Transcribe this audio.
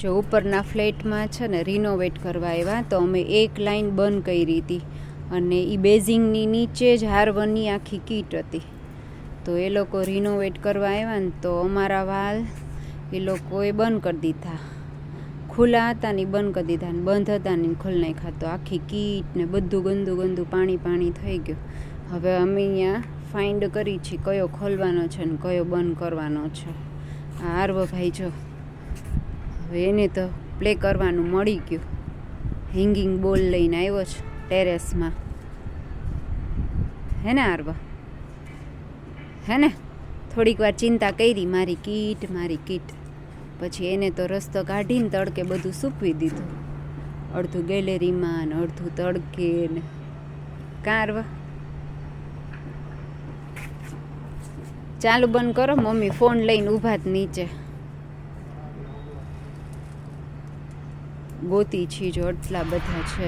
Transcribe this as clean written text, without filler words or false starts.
જો ઉપરના ફ્લેટમાં છે ને રિનોવેટ કરવા આવ્યા તો અમે એક લાઈન બંધ કરી હતી અને એ બેઝિંગની નીચે જ હાર્વની આખી કીટ હતી. તો એ લોકો રિનોવેટ કરવા આવ્યા ને તો અમારા વાલ એ લોકોએ બંધ કરી દીધા. ખુલ્લા હતા ને બંધ કરી દીધા ને બંધ હતા ને ખોલી નાખ્યા. તો આખી કીટ ને બધું ગંદુ પાણી થઈ ગયું. હવે અમે અહીંયા ફાઇન્ડ કરી છીએ કયો ખોલવાનો છે ને કયો બંધ કરવાનો છે. આ આરવભાઈ જો હવે એને તો પ્લે કરવાનું મળી ગયું. હેંગિંગ બોલ લઈને આવ્યો છે ટેરેસમાં. હે ને આરવા? હે ને? થોડીક વાર ચિંતા કરી મારી કીટ. પછી એને તો રસ્તો કાઢીને તડકે બધું સૂકવી દીધું. અડધું ગેલેરીમાં ને અડધું તડકે ને. કારવા ચાલુ બંધ કરો. મમ્મી ફોન લઈને ઊભા જ નીચે ગોતી છી જો આટલા બધા છે.